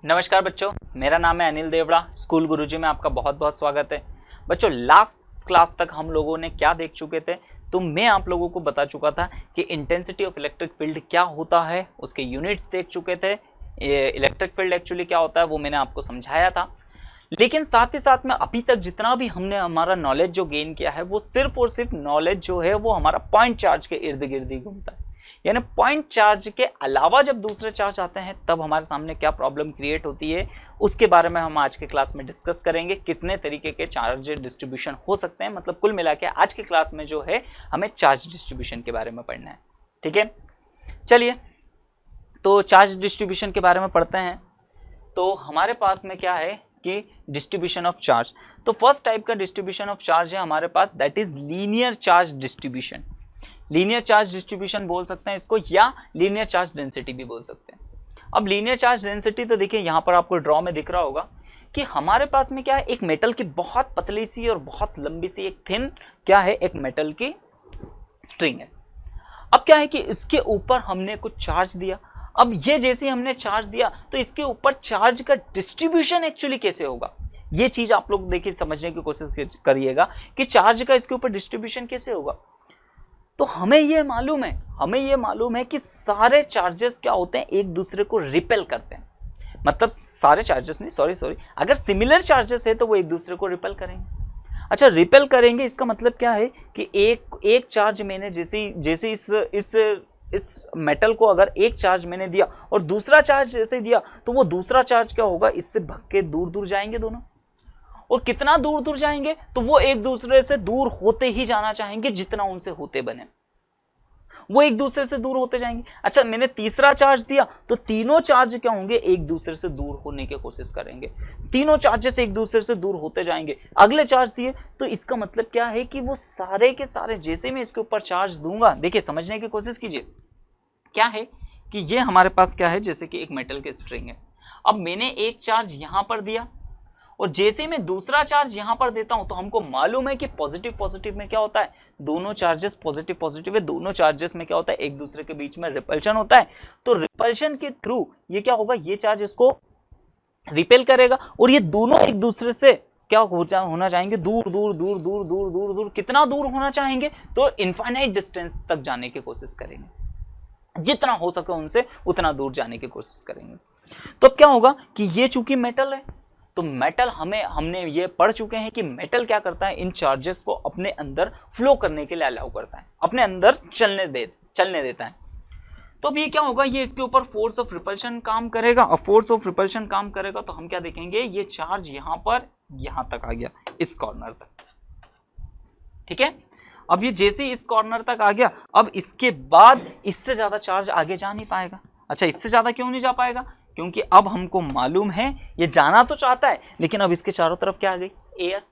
नमस्कार बच्चों, मेरा नाम है अनिल देवड़ा। स्कूल गुरुजी में आपका बहुत बहुत स्वागत है। बच्चों, लास्ट क्लास तक हम लोगों ने क्या देख चुके थे? तो मैं आप लोगों को बता चुका था कि इंटेंसिटी ऑफ इलेक्ट्रिक फील्ड क्या होता है, उसके यूनिट्स देख चुके थे। ये इलेक्ट्रिक फील्ड एक्चुअली क्या होता है वो मैंने आपको समझाया था। लेकिन साथ ही साथ में अभी तक जितना भी हमने हमारा नॉलेज जो गेन किया है वो सिर्फ और सिर्फ नॉलेज जो है वो हमारा पॉइंट चार्ज के इर्द गिर्द ही घूमता है। यानी पॉइंट चार्ज के अलावा जब दूसरे चार्ज आते हैं तब हमारे सामने क्या प्रॉब्लम क्रिएट होती है, उसके बारे में हम आज के क्लास में डिस्कस करेंगे। कितने तरीके के चार्ज डिस्ट्रीब्यूशन हो सकते हैं, मतलब कुल मिला के आज के क्लास में जो है हमें चार्ज डिस्ट्रीब्यूशन के बारे में पढ़ना है। ठीक है, चलिए तो चार्ज डिस्ट्रीब्यूशन के बारे में पढ़ते हैं। तो हमारे पास में क्या है कि डिस्ट्रीब्यूशन ऑफ चार्ज। तो फर्स्ट टाइप का डिस्ट्रीब्यूशन ऑफ चार्ज है हमारे पास, that is linear charge distribution. Linear charge distribution बोल सकते हैं इसको, या लीनियर चार्ज डेंसिटी भी बोल सकते हैं। अब लीनियर चार्ज डेंसिटी तो देखिए यहाँ पर आपको ड्रॉ में दिख रहा होगा कि हमारे पास में क्या है, एक मेटल की बहुत पतली सी और बहुत लंबी सी एक थिन क्या है, एक मेटल की स्ट्रिंग है। अब क्या है कि इसके ऊपर हमने कुछ चार्ज दिया। अब ये जैसे हमने चार्ज दिया तो इसके ऊपर चार्ज का डिस्ट्रीब्यूशन एक्चुअली कैसे होगा, ये चीज आप लोग देखिए समझने की कोशिश करिएगा कि चार्ज का इसके ऊपर डिस्ट्रीब्यूशन कैसे होगा। तो हमें ये मालूम है कि सारे चार्जेस क्या होते हैं, एक दूसरे को रिपेल करते हैं। मतलब सारे चार्जेस नहीं, सॉरी, अगर सिमिलर चार्जेस है तो वो एक दूसरे को रिपेल करेंगे। अच्छा, रिपेल करेंगे इसका मतलब क्या है कि एक चार्ज मैंने जैसे इस मेटल को अगर एक चार्ज मैंने दिया और दूसरा चार्ज जैसे दिया तो वो दूसरा चार्ज क्या होगा, इससे भग के दूर दूर जाएंगे दोनों। और कितना दूर दूर जाएंगे, तो वो एक दूसरे से दूर होते ही जाना चाहेंगे, जितना उनसे होते बने वो एक दूसरे से दूर होते जाएंगे। अच्छा, मैंने तीसरा चार्ज दिया तो तीनों चार्ज क्या होंगे, एक दूसरे से दूर होने की कोशिश करेंगे। तीनों चार्जेस एक दूसरे से दूर होते जाएंगे। अगले चार्ज दिए तो इसका मतलब क्या है कि वो सारे के सारे, जैसे मैं इसके ऊपर चार्ज दूंगा, देखिए समझने की कोशिश कीजिए। क्या है कि ये हमारे पास क्या है, जैसे कि एक मेटल की स्ट्रिंग है। अब मैंने एक चार्ज यहां पर दिया और जैसे मैं दूसरा चार्ज यहां पर देता हूं तो हमको मालूम है कि पॉजिटिव पॉजिटिव में क्या होता है, दोनों चार्जेस पॉजिटिव पॉजिटिव है, दोनों चार्जेस में क्या होता है, एक दूसरे के बीच में रिपल्शन होता है। तो रिपल्शन के थ्रू ये क्या होगा, ये चार्ज इसको रिपेल करेगा और ये दोनों एक दूसरे से क्या होना चाहेंगे, दूर दूर दूर दूर दूर दूर दूर। कितना दूर होना चाहेंगे, तो इनफाइनाइट डिस्टेंस तक जाने की कोशिश करेंगे, जितना हो सके उनसे उतना दूर जाने की कोशिश करेंगे। तो अब क्या होगा कि ये चूंकि मेटल है, तो मेटल हमने ये पढ़ चुके हैं कि मेटल क्या करता है, इन चार्जेस को अपने अंदर फ्लो करने के लिए अलाउ करता है, अपने अंदर चलने देता है। तो अब ये क्या होगा, ये इसके ऊपर फोर्स ऑफ रिपल्शन काम करेगा। और फोर्स ऑफ रिपल्शन काम करेगा तो हम क्या देखेंगे, ये चार्ज यहां पर यहां तक आ गया, इस कॉर्नर तक। ठीक है, अब ये जैसे इस कॉर्नर तक आ गया, अब इसके बाद इससे ज्यादा चार्ज आगे जा नहीं पाएगा। अच्छा, इससे ज्यादा क्यों नहीं जा पाएगा, क्योंकि अब हमको मालूम है ये जाना तो चाहता है, लेकिन अब इसके चारों तरफ क्या आ गई, एयर।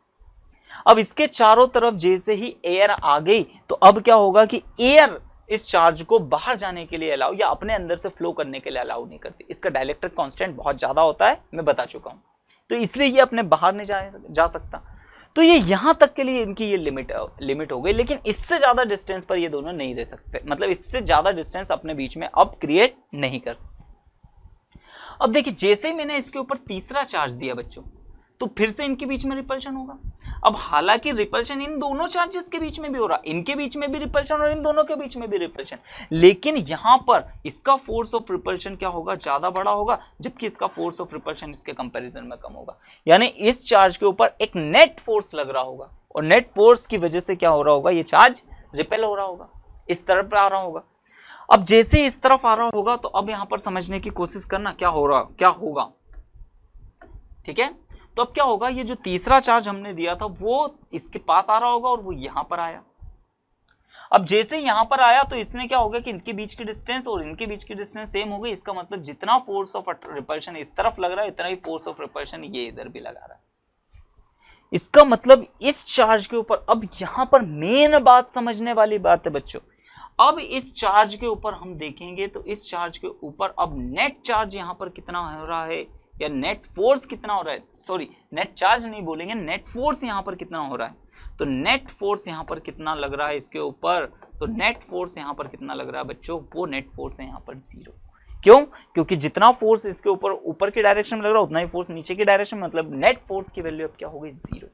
अब इसके चारों तरफ जैसे ही एयर आ गई तो अब क्या होगा कि एयर इस चार्ज को बाहर जाने के लिए अलाउ या अपने अंदर से फ्लो करने के लिए अलाउ नहीं करती। इसका डाइलेक्ट्रिक कांस्टेंट बहुत ज्यादा होता है, मैं बता चुका हूं, तो इसलिए ये अपने बाहर नहीं जा सकता। तो ये यहां तक के लिए इनकी ये लिमिट हो गई, लेकिन इससे ज्यादा डिस्टेंस पर ये दोनों नहीं रह सकते, मतलब इससे ज्यादा डिस्टेंस अपने बीच में अब क्रिएट नहीं कर सकते। अब देखिए, जैसे ही मैंने इसके ऊपर तीसरा चार्ज दिया बच्चों, तो फिर से इनके बीच में रिपल्शन होगा। अब हालांकि रिपल्शन इन दोनों चार्जेस के बीच में भी हो रहा, इनके बीच में भी रिपल्शन और इन दोनों के बीच में भी रिपल्शन, लेकिन यहां पर इसका फोर्स ऑफ रिपल्शन क्या होगा, ज्यादा बड़ा होगा, जबकि इसका फोर्स ऑफ रिपल्शन इसके कंपैरिजन में कम होगा। यानी इस चार्ज के ऊपर एक नेट फोर्स लग रहा होगा और नेट फोर्स की वजह से क्या हो रहा होगा, ये चार्ज रिपेल हो रहा होगा, इस तरफ पर आ रहा होगा। अब जैसे इस तरफ आ रहा होगा तो अब यहां पर समझने की कोशिश करना क्या होगा। ठीक है, तो अब क्या होगा, ये जो तीसरा चार्ज हमने दिया था वो इसके पास आ रहा होगा और वो यहां पर आया। अब जैसे यहां पर आया तो इसमें क्या होगा कि इनके बीच की डिस्टेंस और इनके बीच की डिस्टेंस सेम हो गई। इसका मतलब जितना फोर्स ऑफ रिपल्शन इस तरफ लग रहा है, इतना ही फोर्स ऑफ रिपल्शन ये इधर भी लगा रहा है। इसका मतलब इस चार्ज के ऊपर, अब यहां पर मेन बात समझने वाली बात है बच्चों, अब इस चार्ज के ऊपर हम देखेंगे तो इस चार्ज के ऊपर अब नेट चार्ज यहां पर कितना हो रहा है, या नेट फोर्स कितना हो रहा है, सॉरी नेट चार्ज नहीं बोलेंगे, नेट फोर्स यहां पर कितना हो रहा है। तो नेट फोर्स यहां पर कितना लग रहा है इसके ऊपर, तो नेट फोर्स यहां पर कितना लग रहा है बच्चों, वो नेट फोर्स है यहां पर 0। क्यों? क्योंकि जितना फोर्स इसके ऊपर की डायरेक्शन में लग रहा है उतना ही फोर्स नीचे की डायरेक्शन में, मतलब नेट फोर्स की वैल्यू अब क्या हो गई? 0।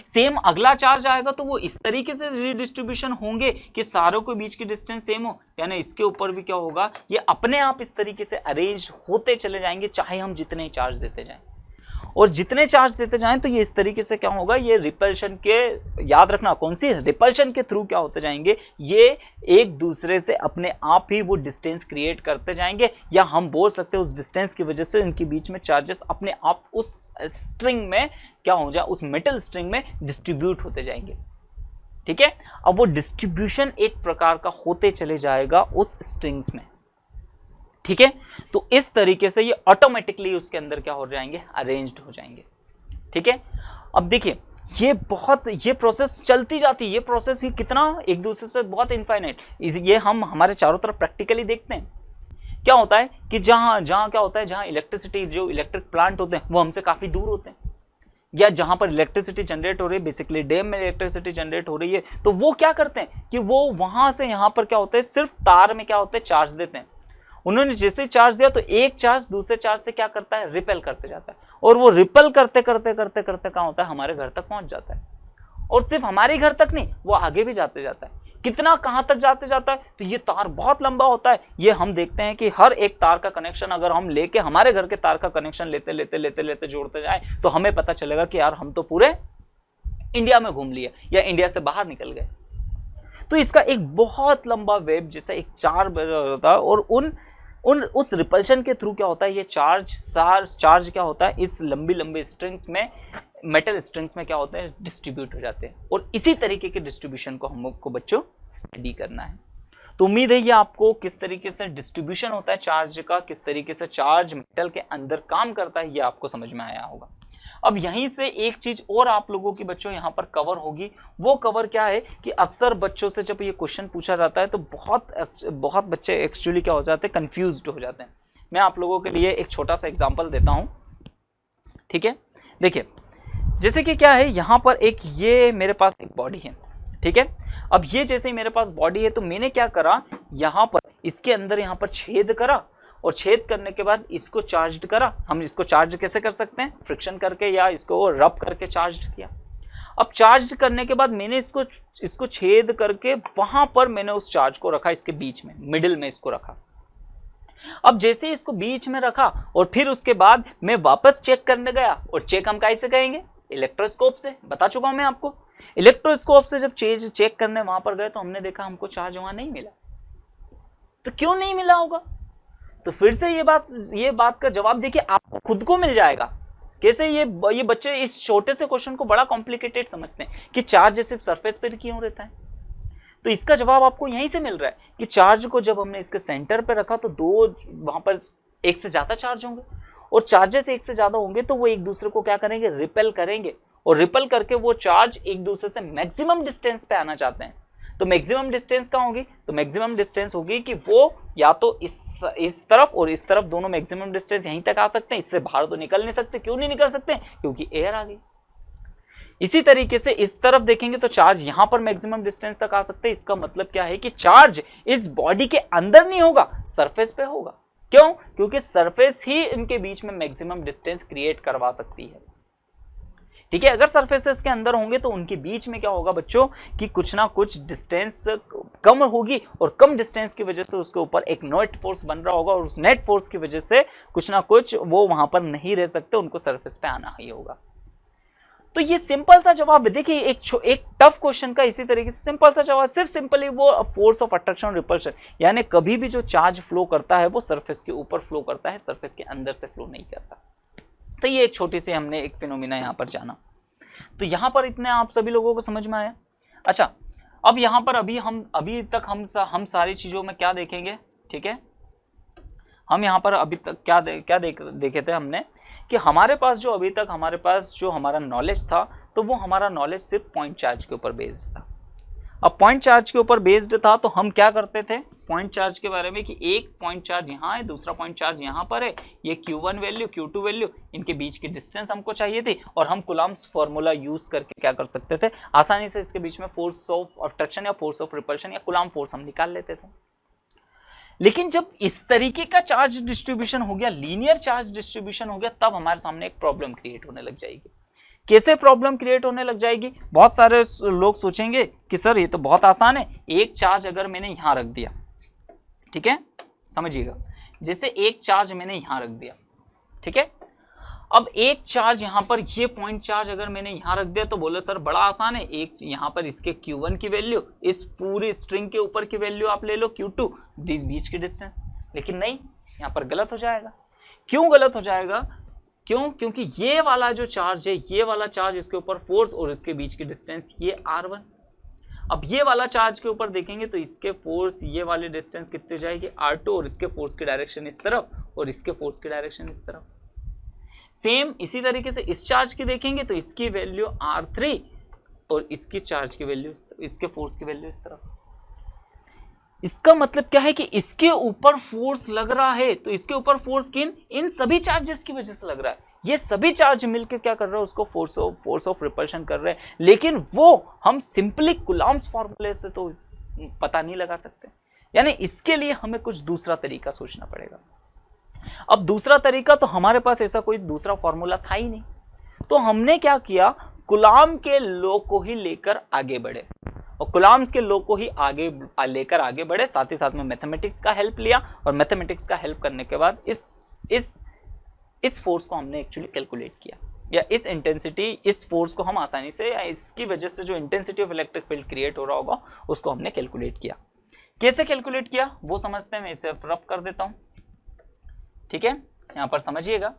सेम अगला चार्ज आएगा तो वो इस तरीके से रिडिस्ट्रीब्यूशन होंगे कि सारों के बीच की डिस्टेंस सेम हो, यानी इसके ऊपर भी क्या होगा? ये अपने आप इस तरीके से अरेंज होते चले जाएंगे चाहे हम जितने चार्ज देते जाएं, और जितने चार्ज देते जाएं तो ये इस तरीके से क्या होगा? ये रिपल्शन के, याद रखना कौन सी? रिपल्शन के थ्रू क्या होते जाएंगे? ये एक दूसरे से अपने आप ही वो डिस्टेंस क्रिएट करते जाएंगे, या हम बोल सकते हैं उस डिस्टेंस की वजह से इनके बीच में चार्जेस अपने आप उस स्ट्रिंग में क्या हो जाए? उस मेटल स्ट्रिंग में डिस्ट्रीब्यूट होते जाएंगे। ठीक है, अब वो डिस्ट्रीब्यूशन एक प्रकार का होते चले जाएगा उस स्ट्रिंग्स में। ठीक है, तो इस तरीके से ये ऑटोमेटिकली उसके अंदर क्या हो जाएंगे? अरेंज्ड हो जाएंगे। ठीक है, अब देखिए ये प्रोसेस चलती जाती है, ये प्रोसेस ही कितना एक दूसरे से बहुत इनफाइनाइट, ये हम हमारे चारों तरफ प्रैक्टिकली देखते हैं। क्या होता है कि जहां क्या होता है, जहां इलेक्ट्रिसिटी, जो इलेक्ट्रिक प्लांट होते हैं वो हमसे काफी दूर होते हैं, या जहां पर इलेक्ट्रिसिटी जनरेट हो रही है, बेसिकली डैम में इलेक्ट्रिसिटी जनरेट हो रही है, तो वो क्या करते हैं कि वो वहां से यहां पर क्या होता है? सिर्फ तार में क्या होता है? चार्ज देते हैं। उन्होंने जैसे चार्ज दिया तो एक चार्ज दूसरे चार्ज से क्या करता है? रिपेल करते जाता है, और वो रिपेल करते करते करते करते क्या होता है? हमारे घर तक पहुंच जाता है। और सिर्फ हमारे घर तक नहीं, वो आगे भी जाते जाता है। कितना, कहां तक जाते जाता है? तो ये तार बहुत लंबा होता है। ये हम देखते हैं कि हर एक तार का कनेक्शन अगर हम लेके हमारे घर के तार का कनेक्शन लेते लेते लेते लेते जोड़ते जाए तो हमें पता चलेगा कि यार हम तो पूरे इंडिया में घूम लिए या इंडिया से बाहर निकल गए। तो इसका एक बहुत लंबा वेब जैसा एक चार्ज होता है, और उस रिपल्शन के थ्रू क्या होता है? ये चार्ज क्या होता है? इस लंबी लंबी स्ट्रिंग्स में, मेटल स्ट्रिंग्स में क्या होते हैं? डिस्ट्रीब्यूट हो जाते हैं। और इसी तरीके के डिस्ट्रीब्यूशन को हमको बच्चों स्टडी करना है। तो उम्मीद है ये आपको किस तरीके से डिस्ट्रीब्यूशन होता है चार्ज का, किस तरीके से चार्ज मेटल के अंदर काम करता है, ये आपको समझ में आया होगा। अब यहीं से एक चीज और आप लोगों की बच्चों यहाँ पर कवर होगी। वो कवर क्या है कि अक्सर बच्चों से जब ये क्वेश्चन पूछा जाता है तो बहुत बच्चे एक्चुअली क्या हो जाते हैं? कंफ्यूज्ड हो जाते हैं। मैं आप लोगों के लिए एक छोटा सा एग्जांपल देता हूं। ठीक है, देखिए जैसे कि क्या है, यहाँ पर एक ये मेरे पास एक बॉडी है। ठीक है, अब ये जैसे ही मेरे पास बॉडी है तो मैंने क्या करा, यहाँ पर इसके अंदर यहाँ पर छेद करा, और छेद करने के बाद इसको चार्ज करा। हम इसको चार्ज कैसे कर सकते हैं? फ्रिक्शन करके या इसको रब करके चार्ज किया। अब चार्ज करने के बाद मैंने इसको छेद करके वहां पर मैंने उस चार्ज को रखा, इसके बीच में, मिडिल में इसको रखा। अब जैसे इसको बीच में रखा और फिर उसके बाद मैं वापस चेक करने गया, और चेक हम कैसे करेंगे? इलेक्ट्रोस्कोप से। बता चुका हूं मैं आपको। इलेक्ट्रोस्कोप से जब चेक करने वहां पर गए तो हमने देखा हमको चार्ज वहां नहीं मिला। तो क्यों नहीं मिला होगा? तो फिर से ये बात का जवाब देखिए आपको खुद को मिल जाएगा। कैसे? ये बच्चे इस छोटे से क्वेश्चन को बड़ा कॉम्प्लिकेटेड समझते हैं कि चार्ज सिर्फ सरफेस पर क्यों रहता है। तो इसका जवाब आपको यहीं से मिल रहा है कि चार्ज को जब हमने इसके सेंटर पे रखा तो वहां पर एक से ज्यादा चार्ज होंगे, और चार्जेस एक से ज्यादा होंगे तो वो एक दूसरे को क्या करेंगे? रिपेल करेंगे, और रिपेल करके वो चार्ज एक दूसरे से मैक्सिमम डिस्टेंस पे आना चाहते हैं। तो मैक्सिमम डिस्टेंस कहाँ होगी? तो मैक्सिमम डिस्टेंस होगी कि वो या तो इस तरफ और इस तरफ, दोनों मैक्सिमम डिस्टेंस यहीं तक आ सकते हैं। इससे बाहर तो निकल नहीं सकते। क्यों नहीं निकल सकते? क्योंकि एयर आ गई। इसी तरीके से इस तरफ देखेंगे तो चार्ज यहां पर मैक्सिमम डिस्टेंस तक आ सकते हैं। इसका मतलब क्या है कि चार्ज इस बॉडी के अंदर नहीं होगा, सरफेस पे होगा। क्यों? क्योंकि सरफेस ही इनके बीच में मैक्सिमम डिस्टेंस क्रिएट करवा सकती है। ठीक है, अगर सरफेसेस के अंदर होंगे तो उनके बीच में क्या होगा बच्चों कि कुछ ना कुछ डिस्टेंस कम होगी, और कम डिस्टेंस की वजह से उसके ऊपर एक नेट फोर्स बन रहा होगा, और उस नेट फोर्स की वजह से कुछ ना कुछ वो वहां पर नहीं रह सकते, उनको सरफेस पे आना ही होगा। तो ये सिंपल सा जवाब है। देखिए एक टफ क्वेश्चन का इसी तरीके से सिंपल सा जवाब, सिर्फ सिंपली वो फोर्स ऑफ अट्रैक्शन रिपल्शन, यानी कभी भी जो चार्ज फ्लो करता है वो सरफेस के ऊपर फ्लो करता है, सरफेस के अंदर से फ्लो नहीं करता। तो ये एक छोटी सी हमने एक फिनोमिना यहाँ पर जाना। तो यहाँ पर इतने आप सभी लोगों को समझ में आया। अच्छा, अब यहाँ पर अभी तक हम सारी चीजों में क्या देखेंगे? ठीक है, हम यहाँ पर अभी तक क्या देखे थे हमने कि हमारे पास जो हमारा नॉलेज था, तो वो हमारा नॉलेज सिर्फ पॉइंट चार्ज के ऊपर बेस्ड था। अब पॉइंट चार्ज के ऊपर बेस्ड था तो हम क्या करते थे पॉइंट चार्ज के बारे में कि एक पॉइंट चार्ज यहाँ है, दूसरा पॉइंट चार्ज यहाँ पर है, ये Q1 वैल्यू Q2 वैल्यू, इनके बीच की डिस्टेंस हमको चाहिए थी, और हम कूलम्ब्स फॉर्मूला यूज करके क्या कर सकते थे? आसानी से इसके बीच में फोर्स ऑफ अट्रैक्शन या फोर्स ऑफ रिपल्शन या कूलम्ब फोर्स हम निकाल लेते थे। लेकिन जब इस तरीके का चार्ज डिस्ट्रीब्यूशन हो गया, लीनियर चार्ज डिस्ट्रीब्यूशन हो गया, तब हमारे सामने एक प्रॉब्लम क्रिएट होने लग जाएगी। कैसे प्रॉब्लम क्रिएट होने लग जाएगी? बहुत सारे लोग सोचेंगे कि सर ये तो बहुत आसान है, एक चार्ज अगर मैंने यहां रख दिया, ठीक है, समझिएगा, जैसे एक चार्ज मैंने यहां रख दिया, ठीक है, अब एक चार्ज यहां पर, ये पॉइंट चार्ज अगर मैंने यहां रख दिया तो बोले सर बड़ा आसान है, एक यहां पर इसके Q1 की वैल्यू, इस पूरी स्ट्रिंग के ऊपर की वैल्यू आप ले लो Q2, दिस बीच की डिस्टेंस। लेकिन नहीं, यहां पर गलत हो जाएगा। क्यों गलत हो जाएगा? क्यों? क्योंकि ये वाला जो चार्ज है, ये वाला चार्ज, इसके ऊपर फोर्स और इसके बीच की डिस्टेंस ये R1। अब ये वाला चार्ज के ऊपर देखेंगे तो इसके फोर्स, ये वाली डिस्टेंस कितनी हो जाएगी R2, और इसके फोर्स की डायरेक्शन इस तरफ और इसके फोर्स की डायरेक्शन इस तरफ। सेम इसी तरीके से इस चार्ज की देखेंगे तो इसकी वैल्यू R3 और इसकी चार्ज की वैल्यू, इसके फोर्स की वैल्यू इस तरफ। इसका मतलब क्या है कि इसके ऊपर फोर्स लग रहा है, तो इसके ऊपर फोर्स इन सभी चार्जेस की वजह से लग रहा है। ये सभी चार्ज मिलकर क्या कर रहे हैं? उसको फोर्स ऑफ रिपल्शन कर रहे हैं। लेकिन वो हम सिंपली कूलम्ब्स फॉर्मूले से तो पता नहीं लगा सकते, यानी इसके लिए हमें कुछ दूसरा तरीका सोचना पड़ेगा। अब दूसरा तरीका, तो हमारे पास ऐसा कोई दूसरा फॉर्मूला था ही नहीं, तो हमने क्या किया, कूलम्ब के लॉ को ही लेकर आगे बढ़े, और कूलम्ब के लॉ को ही आगे लेकर आगे बढ़े, साथ ही साथ में मैथमेटिक्स का हेल्प लिया, और मैथमेटिक्स का हेल्प करने के बाद इस फोर्स को हमने एक्चुअली कैलकुलेट किया, या इस इंटेंसिटी, इस फोर्स को हम आसानी से, या इसकी वजह से जो intensity of electric field create हो रहा होगा उसको हमने कैलकुलेट किया। कैसे कैलकुलेट किया वो समझते हैं, मैं इसे रफ कर देता हूं, ठीक है। यहां पर समझिएगा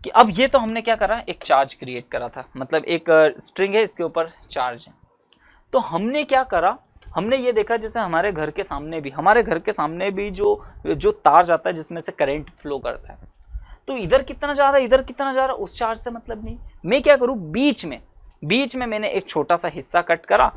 कि अब ये तो हमने क्या करा, एक चार्ज क्रिएट करा था, मतलब एक स्ट्रिंग है, इसके ऊपर चार्ज है। तो हमने क्या करा, हमने ये देखा जैसे हमारे घर के सामने भी जो तार जाता है जिसमें से करंट फ्लो करता है, तो इधर कितना जा रहा है, इधर कितना जा रहा है, उस चार्ज से मतलब नहीं। मैं क्या करूं, बीच में मैंने एक छोटा सा हिस्सा कट करा,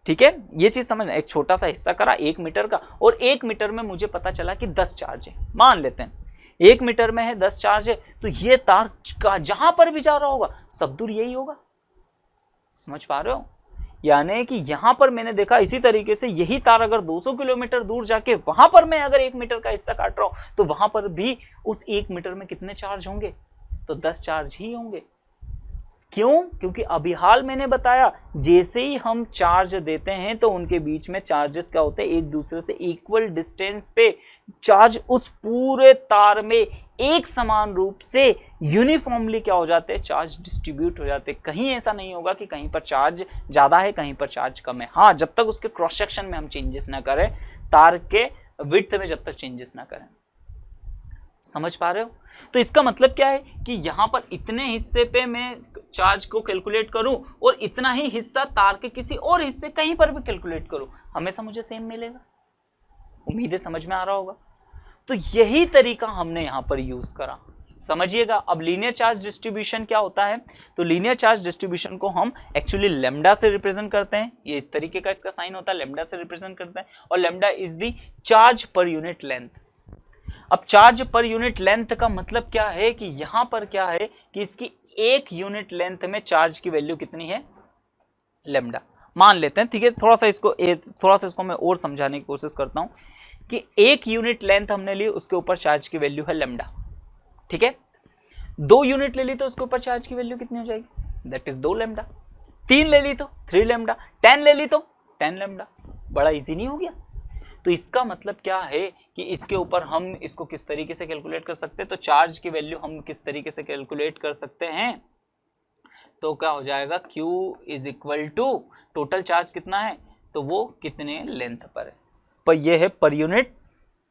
ठीक है, ये चीज समझना, एक छोटा सा हिस्सा करा 1 मीटर का, और 1 मीटर में मुझे पता चला कि 10 चार्ज है, मान लेते हैं 1 मीटर में है 10 चार्ज है, तो ये तार का जहां पर भी जा रहा होगा सब दूर यही होगा। समझ पा रहे हो? यानी कि यहां पर मैंने देखा इसी तरीके से यही तार अगर 200 किलोमीटर दूर जाके वहां पर मैं अगर 1 मीटर का हिस्सा काट रहा हूं, तो वहां पर भी उस 1 मीटर में कितने चार्ज होंगे, तो 10 चार्ज ही होंगे। क्यों? क्योंकि अभी हाल मैंने बताया, जैसे ही हम चार्ज देते हैं तो उनके बीच में चार्जेस क्या होते हैं, एक दूसरे से इक्वल डिस्टेंस पे चार्ज उस पूरे तार में एक समान रूप से यूनिफॉर्मली क्या हो जाते हैं, चार्ज डिस्ट्रीब्यूट हो जाते हैं। कहीं ऐसा नहीं होगा कि कहीं पर चार्ज ज्यादा है, कहीं पर चार्ज कम है। हाँ, जब तक उसके क्रॉस सेक्शन में हम चेंजेस ना करें, तार के विड्थ में जब तक चेंजेस ना करें। समझ पा रहे हो? तो इसका मतलब क्या है कि यहां पर इतने हिस्से पे मैं चार्ज को कैलकुलेट करूं और इतना ही हिस्सा तार के किसी और हिस्से कहीं पर भी कैलकुलेट करूं, हमेशा मुझे सेम मिलेगा। उम्मीद है समझ में आ रहा होगा। तो यही तरीका हमने यहां पर यूज करा। समझिएगा। अब लीनियर चार्ज डिस्ट्रीब्यूशन क्या होता है, तो लीनियर चार्ज डिस्ट्रीब्यूशन को हम एक्चुअली लैम्डा से रिप्रेजेंट करते हैं। ये इस तरीके का इसका साइन होता है, लैम्डा से रिप्रेजेंट करते हैं, और lambda is the charge per unit length. अब चार्ज पर यूनिट लेंथ का मतलब क्या है कि यहां पर क्या है कि इसकी एक यूनिट लेंथ में चार्ज की वैल्यू कितनी है, लैम्डा मान लेते हैं, ठीक है। थोड़ा सा इसको मैं और समझाने की कोशिश करता हूं कि एक यूनिट लेंथ हमने ली, उसके ऊपर चार्ज की वैल्यू है लैम्डा, ठीक है। 2 यूनिट ले ली तो उसके ऊपर चार्ज की वैल्यू कितनी हो जाएगी, दैट इज 2 लैम्डा। 3 ले ली तो 3 लैम्डा, 10 ले ली तो 10 लैम्डा। बड़ा इजी नहीं हो गया? तो इसका मतलब क्या है कि इसके ऊपर हम इसको किस तरीके से कैलकुलेट कर सकते हैं, तो चार्ज की वैल्यू हम किस तरीके से कैलकुलेट कर सकते हैं, तो क्या हो जाएगा, Q is equal to total charge कितना है, तो वो कितने लेंथ पर है, पर ये है पर यूनिट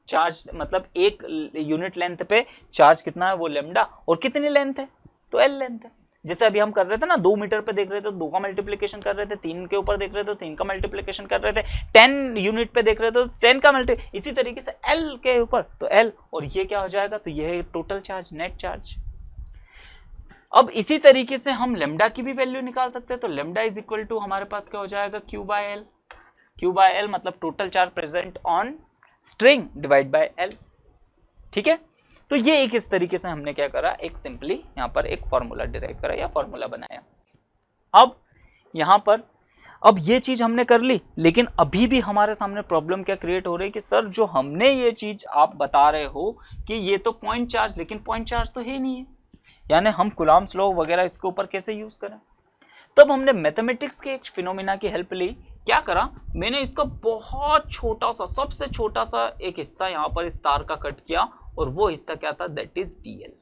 चार्ज, मतलब एक यूनिट लेंथ पे चार्ज कितना है वो लैम्डा, और कितनी लेंथ है, तो L लेंथ है। जैसे अभी हम कर रहे थे ना, 2 मीटर पे देख रहे थे 2 का मल्टीप्लिकेशन कर रहे थे, 3 के ऊपर देख रहे थे 3 का मल्टीप्लिकेशन कर रहे थे, 10 यूनिट पे देख रहे थे 10 का मल्टीप्लिकेशन, इसी तरीके से L के ऊपर तो L, और ये क्या हो जाएगा, तो ये है टोटल चार्ज, नेट चार्ज। अब इसी तरीके से हम लैम्डा की भी वैल्यू निकाल सकते हैं, तो लैम्डा इज इक्वल टू हमारे पास क्या हो जाएगा, Q by L। Q by L मतलब total charge present on string divide by L, ठीक है। तो ये एक इस तरीके से हमने क्या करा, एक सिंपली यहां पर एक फॉर्मूला डिराइव करा या फॉर्मूला बनाया। अब यहां पर अब ये चीज हमने कर ली, लेकिन अभी भी हमारे सामने प्रॉब्लम क्या क्रिएट हो रही है कि सर जो हमने ये चीज आप बता रहे हो कि ये तो पॉइंट चार्ज, लेकिन पॉइंट चार्ज तो है नहीं है, यानी हम कुलाम्स लॉ वगैरह इसके ऊपर कैसे यूज करें। तब हमने मैथमेटिक्स के एक फिनोमिना की हेल्प ली। क्या करा, मैंने इसका बहुत छोटा सा, सबसे छोटा सा एक हिस्सा यहाँ पर इस तार का कट किया, और वो हिस्सा क्या था, दैट इज डीएल।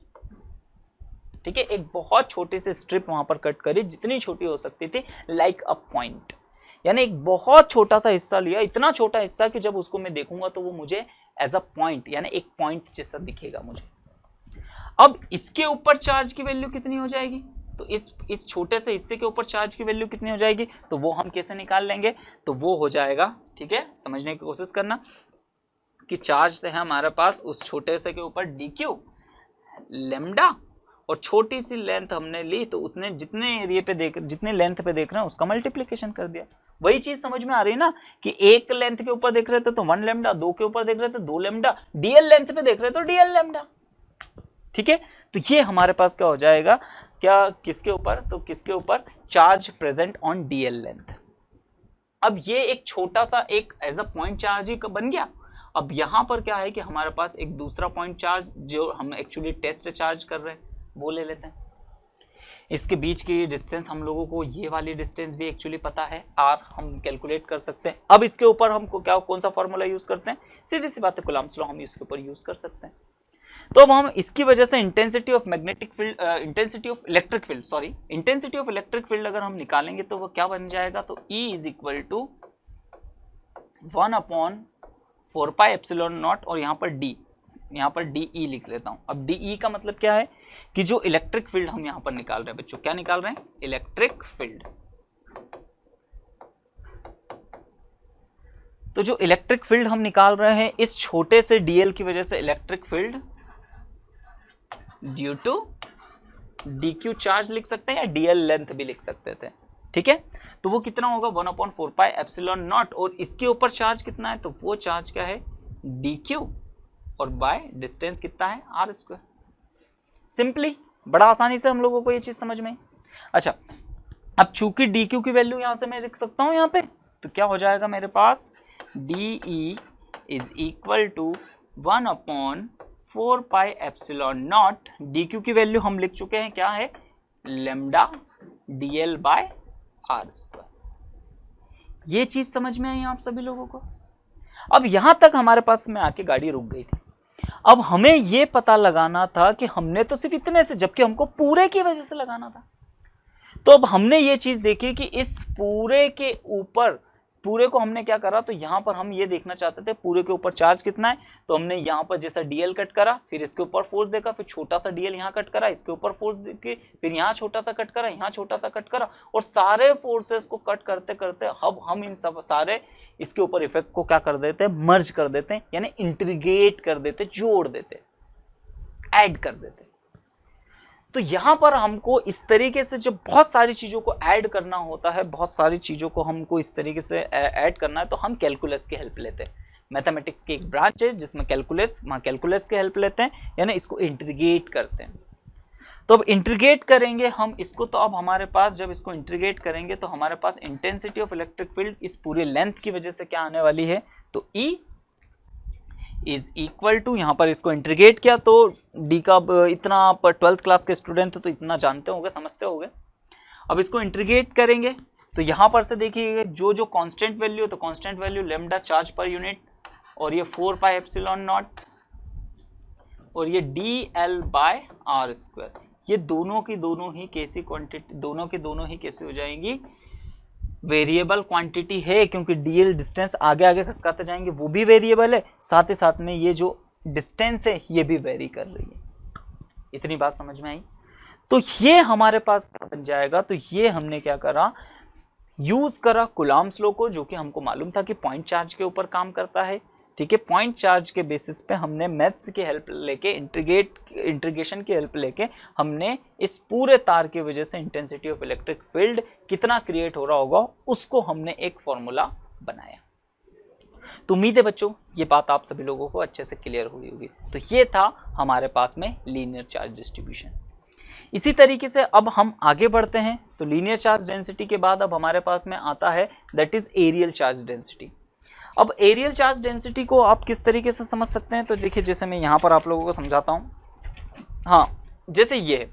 ठीक है, एक बहुत छोटी सी स्ट्रिप वहां पर कट करी, जितनी छोटी हो सकती थी, लाइक अ पॉइंट, यानी एक बहुत छोटा सा हिस्सा लिया, इतना छोटा हिस्सा कि जब उसको मैं देखूंगा तो वो मुझे एज अ पॉइंट, यानी एक पॉइंट जैसा दिखेगा मुझे। अब इसके ऊपर चार्ज की वैल्यू कितनी हो जाएगी, तो इस छोटे से हिस्से के ऊपर चार्ज की वैल्यू कितनी हो जाएगी, तो वो हम कैसे निकाल लेंगे, तो वो हो जाएगा, ठीक है, समझने की कोशिश करना कि चार्ज से है हमारे पास उस छोटे से के ऊपर डी क्यू लेमडा, और छोटी सी लेंथ हमने ली तो उतने जितने एरिया पे देख, जितने लेंथ पे देख रहे हैं उसका मल्टीप्लिकेशन कर दिया। वही चीज समझ में आ रही है ना कि एक लेंथ के ऊपर देख रहे थे तो 1 लेमडा, 2 के ऊपर देख रहे थे 2 लेमडा, डीएल लेंथ पे देख रहे तो डीएल लेमडा। ठीक है, तो ये हमारे पास क्या हो जाएगा, क्या किसके ऊपर, तो किसके ऊपर, charge present on DL length. अब ये एक छोटा सा एक एज अ पॉइंट चार्ज ही बन गया। अब यहां पर क्या है कि हमारे पास एक दूसरा पॉइंट चार्ज जो हम एक्चुअली टेस्ट चार्ज कर रहे हैं वो ले लेते हैं। इसके बीच की डिस्टेंस हम लोगों को, ये वाली डिस्टेंस भी एक्चुअली पता है, आर हम कैलकुलेट कर सकते हैं। अब इसके ऊपर हमको क्या, कौन सा फॉर्मूला यूज करते हैं, सीधी सी बात है, कूलम्ब्स लॉ हम इसके ऊपर यूज कर सकते हैं। तो अब हम इसकी वजह से intensity of magnetic field, intensity of electric field, sorry intensity of electric field अगर हम निकालेंगे तो वो क्या बन जाएगा, तो E is equal to 1/4 pi epsilon naught, और यहाँ पर D, यहाँ पर DE लिख लेता हूं। अब DE का मतलब क्या है कि जो इलेक्ट्रिक फील्ड हम यहाँ पर निकाल रहे हैं बच्चों, क्या निकाल रहे हैं, इलेक्ट्रिक फील्ड। तो जो इलेक्ट्रिक फील्ड हम निकाल रहे हैं इस छोटे से डीएल की वजह से, electric field due to dq charge लिख सकते हैं या डीएल लेंथ भी लिख सकते थे। ठीक है, तो वो कितना होगा, 1/4 पाई एप्सिलॉन नॉट, और इसके ऊपर चार्ज कितना है, तो वो चार्ज क्या है, dq, और बाय डिस्टेंस कितना है, r स्क्वायर। सिंपली, बड़ा आसानी से हम लोगों को ये चीज समझ में। अच्छा, अब चूंकि dq की वैल्यू यहां से मैं लिख सकता हूं यहाँ पे, तो क्या हो जाएगा मेरे पास, de is equal to 1/4 pi epsilon naught, dq की वैल्यू हम लिख चुके हैं, क्या है, lambda dl by r square. ये चीज समझ में आई आप सभी लोगों को। अब यहां तक हमारे पास में आके गाड़ी रुक गई थी। अब हमें ये पता लगाना था कि हमने तो सिर्फ इतने से, जबकि हमको पूरे की वजह से लगाना था। तो अब हमने ये चीज देखी कि इस पूरे के ऊपर, पूरे को हमने क्या करा, तो यहां पर हम ये देखना चाहते थे पूरे के ऊपर चार्ज कितना है, तो हमने यहां पर जैसा डीएल कट करा, फिर इसके ऊपर फोर्स देखा, फिर छोटा सा डीएल यहां कट करा, इसके ऊपर फोर्स देके, फिर यहां छोटा सा कट करा, यहां छोटा सा कट करा, और सारे फोर्सेस को कट करते करते अब हम इन सब सारे इसके ऊपर इफेक्ट को क्या कर देते हैं, मर्ज कर देते हैं, यानी इंटीग्रेट कर देते, जोड़ देते, ऐड कर देते। तो यहां पर हमको इस तरीके से जब बहुत सारी चीजों को ऐड करना होता है, बहुत सारी चीजों को हमको इस तरीके से ऐड करना है, तो हम कैलकुलस की हेल्प लेते हैं। मैथमेटिक्स की एक ब्रांच है जिसमें कैलकुलस, वहां कैलकुलस की हेल्प लेते हैं, यानी इसको इंटीग्रेट करते हैं। तो अब इंटीग्रेट करेंगे हम इसको, तो अब हमारे पास जब इसको इंटीग्रेट करेंगे तो हमारे पास इंटेंसिटी ऑफ इलेक्ट्रिक फील्ड इस पूरे लेंथ की वजह से क्या आने वाली है, तो E इज इक्वल टू, यहां पर इसको इंटीग्रेट किया तो डी का इतना, आप 12th क्लास के स्टूडेंट तो इतना जानते होंगे, समझते होंगे। अब इसको इंटीग्रेट करेंगे तो यहां पर से देखिए जो जो कांस्टेंट वैल्यू, तो constant value lambda charge per unit, और ये 4 पाई एप्सिलॉन नॉट, और ये dl बाय r स्क्वायर। ये दोनों की दोनों ही कैसी क्वांटिटी, दोनों की दोनों ही कैसे हो जाएंगी, वेरिएबल क्वांटिटी है, क्योंकि डीएल डिस्टेंस आगे आगे खसकाते जाएंगे, वो भी वेरिएबल है, साथ ही साथ में ये जो डिस्टेंस है ये भी वेरी कर रही है। इतनी बात समझ में आई। तो ये हमारे पास क्या बन जाएगा, तो ये हमने क्या करा, यूज करा कूलम्ब्स लॉ को, जो कि हमको मालूम था कि पॉइंट चार्ज के ऊपर काम करता है। ठीक है, पॉइंट चार्ज के बेसिस पे हमने मैथ्स की हेल्प लेके, इंटीग्रेशन की हेल्प लेके हमने इस पूरे तार की वजह से इंटेंसिटी ऑफ इलेक्ट्रिक फील्ड कितना क्रिएट हो रहा होगा उसको हमने एक फॉर्मूला बनाया। तो उम्मीद है बच्चों ये बात आप सभी लोगों को अच्छे से क्लियर हुई होगी। तो ये था हमारे पास में लीनियर चार्ज डिस्ट्रीब्यूशन। इसी तरीके से अब हम आगे बढ़ते हैं तो लीनियर चार्ज डेंसिटी के बाद अब हमारे पास में आता है that is areal charge density. अब एरियल चार्ज डेंसिटी को आप किस तरीके से समझ सकते हैं, तो देखिए जैसे मैं यहाँ पर आप लोगों को समझाता हूँ। हाँ, जैसे ये है,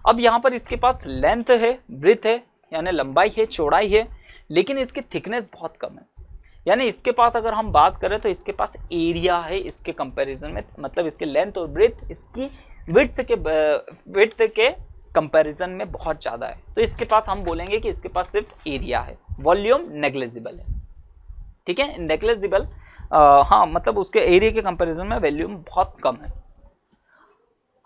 अब यहाँ पर इसके पास लेंथ है, ब्रेथ है, यानी लंबाई है, चौड़ाई है, लेकिन इसकी थिकनेस बहुत कम है। यानी इसके पास अगर हम बात करें तो इसके पास एरिया है इसके कंपैरिजन में, मतलब इसके लेंथ और ब्रेथ इसकी विड्थ के कंपैरिजन में बहुत ज़्यादा है, तो इसके पास हम बोलेंगे कि इसके पास सिर्फ एरिया है, वॉल्यूम नेग्लिजिबल है। ठीक है, नेग्लिजिबल, हाँ, मतलब उसके एरिया के कंपैरिजन में वॉल्यूम बहुत कम है।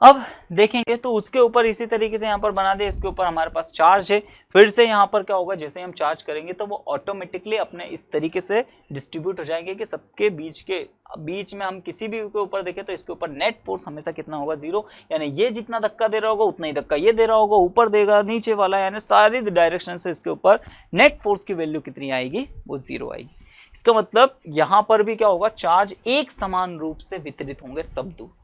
अब देखेंगे तो उसके ऊपर इसी तरीके से यहाँ पर बना दे, इसके ऊपर हमारे पास चार्ज है। फिर से यहाँ पर क्या होगा, जैसे हम चार्ज करेंगे तो वो ऑटोमेटिकली अपने इस तरीके से डिस्ट्रीब्यूट हो जाएंगे कि सबके बीच में हम किसी भी के ऊपर देखें तो इसके ऊपर नेट फोर्स हमेशा कितना होगा, 0। यानी ये जितना धक्का दे रहा होगा उतना ही धक्का ये दे रहा होगा, ऊपर देगा नीचे वाला, यानी सारी डायरेक्शन से इसके ऊपर नेट फोर्स की वैल्यू कितनी आएगी, वो 0 आएगी। इसका मतलब यहाँ पर भी क्या होगा, चार्ज एक समान रूप से वितरित होंगे सब दूर।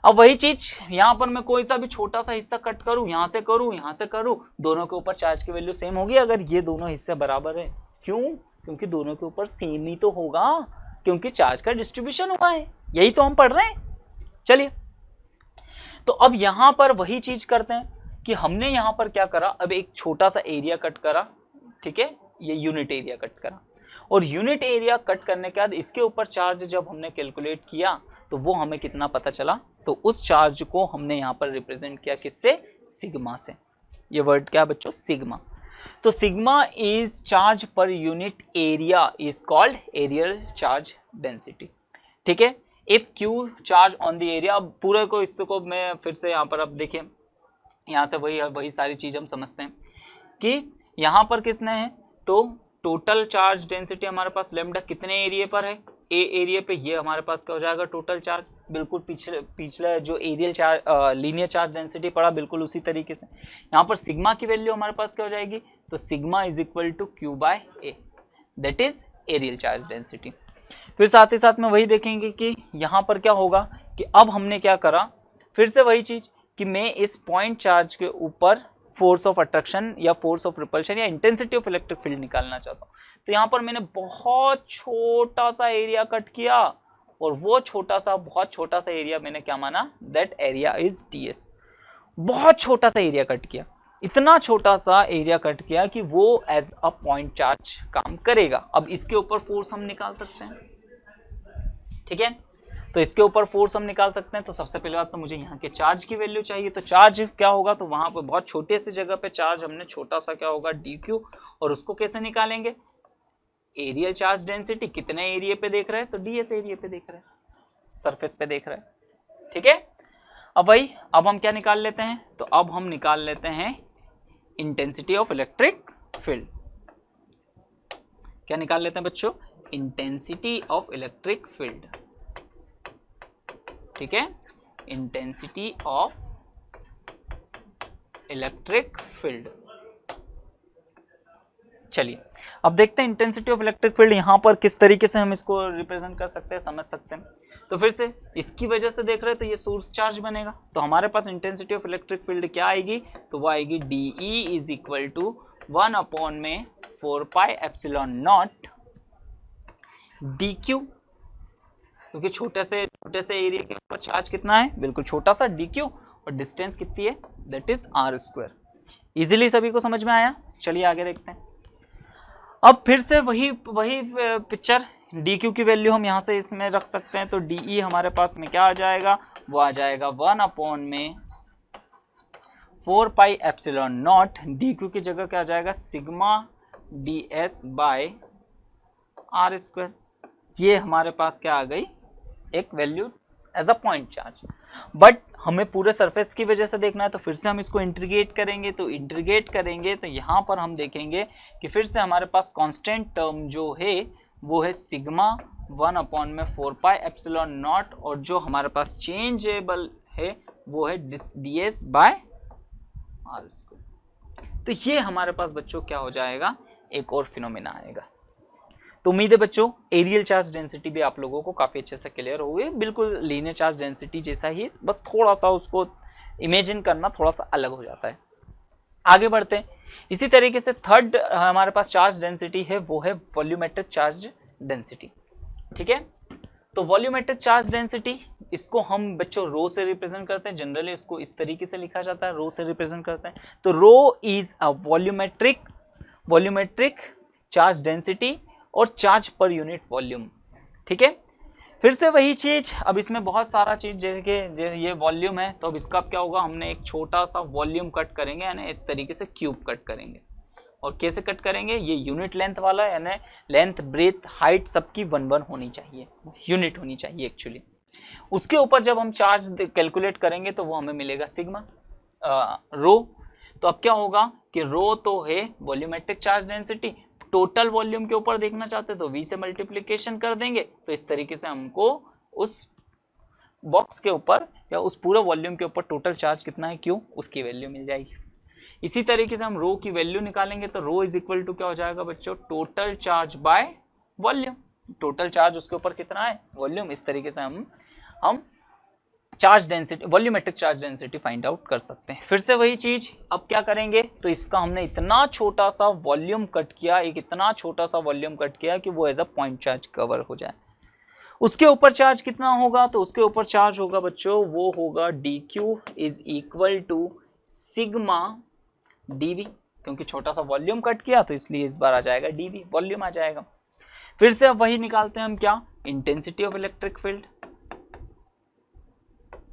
अब वही चीज यहाँ पर मैं कोई सा भी छोटा सा हिस्सा कट करूं, यहाँ से करूं, यहाँ से करूं, दोनों के ऊपर चार्ज की वैल्यू सेम होगी अगर ये दोनों हिस्से बराबर है। क्यों? क्योंकि दोनों के ऊपर सेम ही तो होगा, क्योंकि चार्ज का डिस्ट्रीब्यूशन हुआ है, यही तो हम पढ़ रहे हैं। चलिए, तो अब यहाँ पर वही चीज करते हैं कि हमने यहाँ पर क्या करा, अब एक छोटा सा एरिया कट करा, ठीक है, ये यूनिट एरिया कट करा, और यूनिट एरिया कट करने के बाद इसके ऊपर चार्ज जब हमने कैलकुलेट किया तो वो हमें कितना पता चला, तो उस चार्ज को हमने यहाँ पर रिप्रेजेंट किया किससे, सिग्मा से। ये वर्ड क्या बच्चों, सिग्मा। तो sigma is charge per unit area is called aerial charge density. ठीक है, if Q charge on the area. अब पूरे को इसको मैं फिर से यहाँ पर, अब देखिए यहाँ से वही सारी चीज हम समझते हैं कि यहाँ पर किसने है, तो टोटल चार्ज डेंसिटी हमारे पास लेमडा कितने एरिया पर है, ए एरिया पे, ये हमारे पास क्या हो जाएगा, टोटल चार्ज। बिल्कुल पिछले जो areal charge linear charge density पढ़ा बिल्कुल उसी तरीके से यहाँ पर सिग्मा की वैल्यू हमारे पास क्या हो जाएगी, तो sigma is equal to q by a, that is areal charge density. फिर साथ ही साथ में वही देखेंगे कि यहाँ पर क्या होगा कि अब हमने क्या करा, फिर से वही चीज कि मैं इस पॉइंट चार्ज के ऊपर फोर्स ऑफ अट्रैक्शन या फोर्स ऑफ रिपल्शन या इंटेंसिटी ऑफ इलेक्ट्रिक फील्ड निकालना चाहता हूँ। तो यहाँ पर मैंने बहुत छोटा सा एरिया कट किया, और वो बहुत छोटा सा एरिया मैंने क्या माना, दैट एरिया इज ds। बहुत छोटा सा एरिया कट किया, इतना छोटा सा एरिया कट किया कि वो एज अ पॉइंट चार्ज काम करेगा। अब इसके ऊपर फोर्स हम निकाल सकते हैं, ठीक है, तो इसके ऊपर फोर्स हम निकाल सकते हैं। तो सबसे पहले बात तो मुझे यहाँ के चार्ज की वैल्यू चाहिए, तो चार्ज क्या होगा, तो वहां पर बहुत छोटे से जगह पे चार्ज हमने छोटा सा क्या होगा, dq, और उसको कैसे निकालेंगे, एरियल चार्ज डेंसिटी कितने एरिया पे देख रहे हैं, तो ds एरिया पे देख रहे हैं, सरफेस पे देख रहे हैं। ठीक है, अब हम क्या निकाल लेते हैं, तो अब हम निकाल लेते हैं इंटेंसिटी ऑफ इलेक्ट्रिक फील्ड। क्या निकाल लेते हैं बच्चों, इंटेंसिटी ऑफ इलेक्ट्रिक फील्ड। ठीक है, इंटेंसिटी ऑफ इलेक्ट्रिक फील्ड। चलिए, अब देखते हैं इंटेंसिटी ऑफ इलेक्ट्रिक फील्ड यहाँ पर किस तरीके से हम इसको रिप्रेजेंट कर सकते हैं, समझ सकते हैं। तो फिर से इसकी वजह से देख रहे हैं तो ये सोर्स चार्ज बनेगा, तो हमारे पास इंटेंसिटी ऑफ इलेक्ट्रिक फील्ड क्या आएगी, तो वो आएगी DE is equal to 1/4 pi epsilon naught DQ, क्योंकि छोटे से एरिया के ऊपर चार्ज कितना है, बिल्कुल छोटा सा DQ, और डिस्टेंस कितनी है, दैट इज r²। इजीली सभी को समझ में आया। चलिए आगे देखते हैं। अब फिर से वही पिक्चर, DQ की वैल्यू हम यहाँ से इसमें रख सकते हैं, तो DE हमारे पास में क्या आ जाएगा, वो आ जाएगा 1/4 पाई एप्सिलॉन नॉट, DQ की जगह क्या आ जाएगा, सिग्मा ds बाय r²। ये हमारे पास क्या आ गई, एक value as a point charge. But हमें पूरे सरफेस की वजह से देखना है, तो फिर से हम इसको इंटीग्रेट करेंगे, तो यहाँ पर हम देखेंगे कि फिर से हमारे पास कांस्टेंट टर्म जो है वो है सिग्मा 1/4 पाई एप्सिलॉन नॉट, और जो हमारे पास चेंजेबल है वो है ds बाय r²। तो ये हमारे पास बच्चों क्या हो जाएगा, एक और फिनोमेना आएगा। तो उम्मीद है बच्चों एरियल चार्ज डेंसिटी भी आप लोगों को काफ़ी अच्छे से क्लियर हो गई, बिल्कुल लीनियर चार्ज डेंसिटी जैसा ही, बस थोड़ा सा उसको इमेजिन करना थोड़ा सा अलग हो जाता है। आगे बढ़ते हैं। इसी तरीके से थर्ड हमारे पास चार्ज डेंसिटी है, वो है वॉल्यूमेट्रिक चार्ज डेंसिटी। ठीक है, तो वॉल्यूमेट्रिक चार्ज डेंसिटी, इसको हम बच्चों रो से रिप्रेजेंट करते हैं। जनरली इसको इस तरीके से लिखा जाता है, रो से रिप्रेजेंट करते हैं। तो rho is a volumetric charge density और चार्ज पर यूनिट वॉल्यूम। ठीक है, फिर से वही चीज, अब इसमें बहुत सारा चीज, जैसे कि ये वॉल्यूम है, तो अब इसका क्या होगा, हमने एक छोटा सा वॉल्यूम कट करेंगे, यानी इस तरीके से क्यूब कट करेंगे। और कैसे कट करेंगे, ये यूनिट लेंथ वाला, यानी लेंथ ब्रेथ हाइट सबकी 1 होनी चाहिए, यूनिट होनी चाहिए एक्चुअली। उसके ऊपर जब हम चार्ज कैलकुलेट करेंगे तो वो हमें मिलेगा सिग्मा रो। तो अब क्या होगा कि रो तो है volumetric charge density, total volume के ऊपर देखना चाहते तो v से मल्टीप्लिकेशन कर देंगे, तो इस तरीके से हमको उस बॉक्स के ऊपर या उस पूरे वॉल्यूम के ऊपर टोटल चार्ज कितना है Q, उसकी वैल्यू मिल जाएगी। इसी तरीके से हम रो की वैल्यू निकालेंगे, तो रो इज इक्वल टू क्या हो जाएगा बच्चों, total charge by volume. Total charge उसके ऊपर कितना है, वॉल्यूम। इस तरीके से हम charge density, volumetric charge density find out कर सकते हैं। फिर से वही चीज, अब क्या करेंगे, तो इसका हमने इतना छोटा सा वॉल्यूम कट किया, एक इतना छोटा सा वॉल्यूम कट किया कि वो as a point charge cover हो जाए। उसके ऊपर चार्ज कितना होगा, तो उसके ऊपर चार्ज होगा बच्चों, वो होगा dq is equal to sigma dv, क्योंकि छोटा सा वॉल्यूम कट किया तो इसलिए इस बार आ जाएगा dv, वॉल्यूम आ जाएगा। फिर से अब वही निकालते हैं हम, क्या, इंटेंसिटी ऑफ इलेक्ट्रिक फील्ड।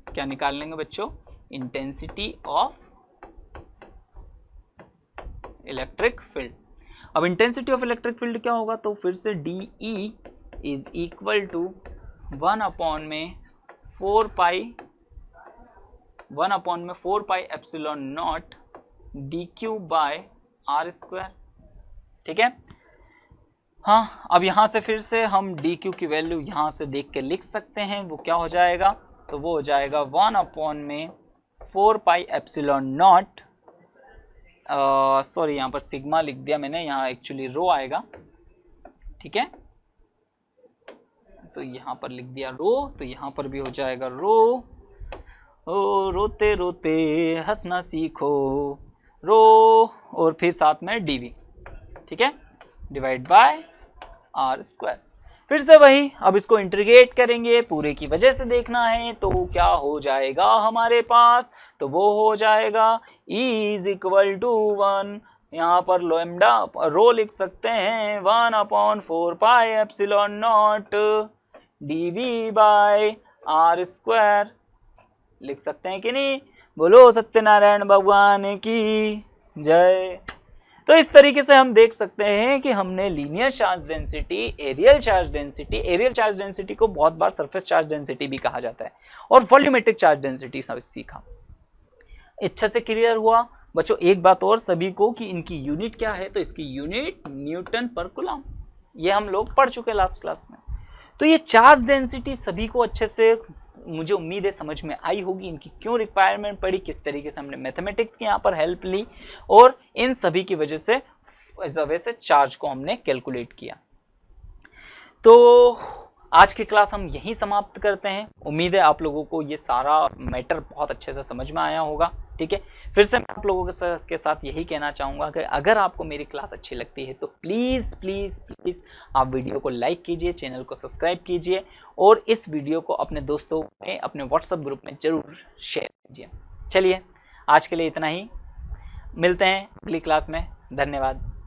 क्या निकाल लेंगे बच्चों, इंटेंसिटी ऑफ इलेक्ट्रिक फील्ड। अब इंटेंसिटी ऑफ इलेक्ट्रिक फील्ड क्या होगा, तो फिर से DE is equal to 1/4 pi epsilon naught dq by r square. ठीक है, हाँ, अब यहां से फिर से हम dq की वैल्यू यहां से देख के लिख सकते हैं, वो क्या हो जाएगा, तो वो हो जाएगा 1/4 पाई एप्सिलॉन नॉट, सॉरी यहाँ पर सिग्मा लिख दिया मैंने, यहाँ एक्चुअली रो आएगा। ठीक है, तो यहाँ पर लिख दिया रो, तो यहाँ पर भी हो जाएगा रो। ओ रोते रोते हंसना सीखो, रो, और फिर साथ में dv। ठीक है, डिवाइड बाय r स्क्वायर। फिर से वही, अब इसको इंटीग्रेट करेंगे, पूरे की वजह से देखना है, तो क्या हो जाएगा हमारे पास, तो वो हो जाएगा E इज इक्वल टू 1, यहाँ पर लैम्डा रो लिख सकते हैं 1/4 pi epsilon naught dv by r square, लिख सकते हैं कि नहीं, बोलो सत्यनारायण भगवान की जय। तो इस तरीके से हम देख सकते हैं कि हमने linear charge density, aerial charge density को बहुत बार सरफेस चार्ज डेंसिटी भी कहा जाता है, और वॉल्यूमेट्रिक चार्ज डेंसिटी सब सीखा। अच्छे से क्लियर हुआ बच्चों। एक बात और सभी को कि इनकी यूनिट क्या है, तो इसकी यूनिट न्यूटन पर कूलम, ये हम लोग पढ़ चुके लास्ट क्लास में। तो ये चार्ज डेंसिटी सभी को अच्छे से, मुझे उम्मीद है, समझ में आई होगी, इनकी क्यों रिक्वायरमेंट पड़ी, किस तरीके से हमने मैथमेटिक्स की यहाँ पर हेल्प ली, और इन सभी की वजह से चार्ज को हमने कैलकुलेट किया। तो आज की क्लास हम यहीं समाप्त करते हैं। उम्मीद है आप लोगों को ये सारा मैटर बहुत अच्छे से समझ में आया होगा। ठीक है, फिर से मैं आप लोगों के साथ यही कहना चाहूँगा कि अगर आपको मेरी क्लास अच्छी लगती है तो प्लीज़ प्लीज़ प्लीज़ आप वीडियो को लाइक कीजिए, चैनल को सब्सक्राइब कीजिए, और इस वीडियो को अपने दोस्तों में, अपने व्हाट्सएप ग्रुप में ज़रूर शेयर कीजिए। चलिए, आज के लिए इतना ही, मिलते हैं अगली क्लास में। धन्यवाद।